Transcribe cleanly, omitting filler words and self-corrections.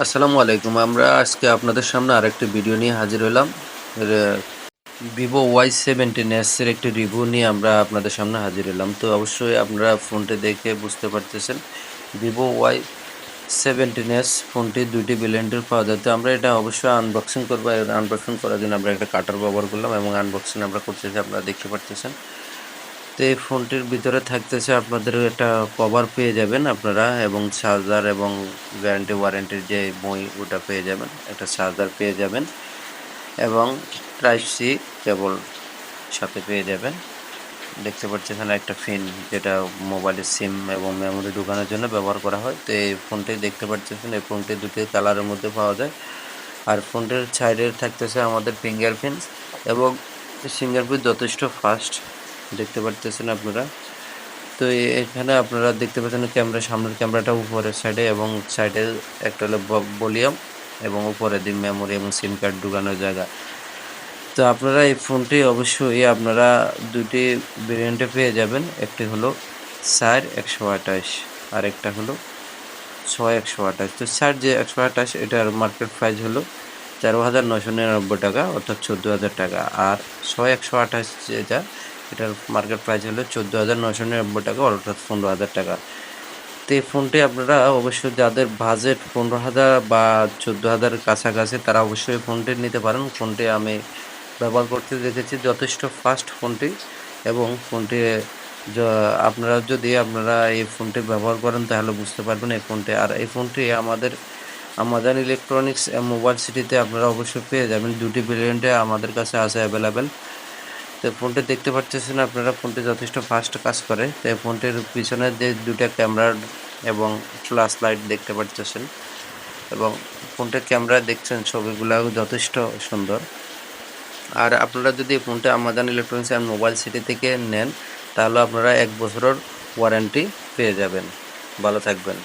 আসসালামু আলাইকুম। আমরা আজকে আপনাদের সামনে আরেকটি ভিডিও নিয়ে হাজির হলাম। ভিভো Y17s এর একটি রিভিউ নিয়ে আমরা আপনাদের সামনে হাজির হলাম। তো অবশ্যই আপনারা ফোনটি দেখে বুঝতে পারতেছেন ভিভো Y17s ফোনটি দুইটি ভেরিয়েন্টের পাওয়া যায়। তো আমরা এটা অবশ্যই আনবক্সিং করবো। আনবক্সিং করার জন্য আমরা একটা কাটার ব্যবহার করলাম এবং আনবক্সিং আমরা করতেছি, আপনারা দেখতে পারতেছেন। তো এই ফোনটির ভিতরে থাকতেছে আপনাদের একটা কভার পেয়ে যাবেন আপনারা, এবং চার্জার এবং গ্যারান্টি ওয়ারেন্টির যে বই ওটা পেয়ে যাবেন, একটা চার্জার পেয়ে যাবেন এবং টাইপ সি কেবল সাথে পেয়ে যাবেন। দেখতে পাচ্ছি এখানে একটা পিন, যেটা মোবাইলের সিম এবং মেমোরি ঢোকানোর জন্য ব্যবহার করা হয়। তো এই ফোনটি দেখতে পাচ্ছেন, এই ফোনটি দুটি কালারের মধ্যে পাওয়া যায়। আর ফোনটির সাইডে থাকতেছে আমাদের ফিঙ্গারপ্রিন্ট, এবং ফিঙ্গারপ্রিন্ট যথেষ্ট ফাস্ট দেখতে পারতেছেন আপনারা। তো এখানে আপনারা দেখতে পাচ্ছেন সামনের ক্যামেরাটা উপরের সাইডে, এবং সাইডে একটা হলো ভলিউম এবং উপরে দিয়ে মেমোরি এবং সিম কার্ড ঢুকানোর জায়গা। তো আপনারা এই ফোনটি অবশ্যই আপনারা দুটি ভেরিয়েন্টে পেয়ে যাবেন। একটি হলো 4 128 আর একটা হলো 6 128। তো 4 যে 128 এটার মার্কেট প্রাইস হলো 13,999 টাকা, অর্থাৎ 14,000 টাকা। আর 6 128 যেটা, এটার মার্কেট প্রাইস হলো 14,999 টাকা, অর্থাৎ 15,000 টাকা। তো এই ফোনটি আপনারা অবশ্যই যাদের বাজেট 15,000 বা 14,000 কাছাকাছি, তারা অবশ্যই ফোনটি নিতে পারেন। ফোনটি আমি ব্যবহার করতে দেখেছি, যথেষ্ট ফাস্ট ফোনটি। এবং ফোনটি আপনারা এই ফোনটি ব্যবহার করেন তাহলে বুঝতে পারবেন এই ফোনটি। আর এই ফোনটি আমাদের আমাজন ইলেকট্রনিক্স মোবাইল সিটিতে আপনারা অবশ্যই পেয়ে যাবেন। দুটি ভেরিয়েন্টে আমাদের কাছে আছে অ্যাভেলেবেল। তো ফোনটি দেখতে পাচ্ছেন আপনারা, ফোনটি যথেষ্ট ফাস্ট কাজ করে। তো এই ফোনটির পিছনে যে দুটা ক্যামেরা এবং ফ্ল্যাশ লাইট দেখতে পাচ্ছেন, এবং ফোনটির ক্যামেরা দেখছেন, ছবিগুলো যথেষ্ট সুন্দর। আর আপনারা যদি ফোনটা Amazon electronics and mobile city থেকে নেন, তাহলে আপনারা 1 বছরের ওয়ারেন্টি পেয়ে যাবেন। ভালো থাকবেন।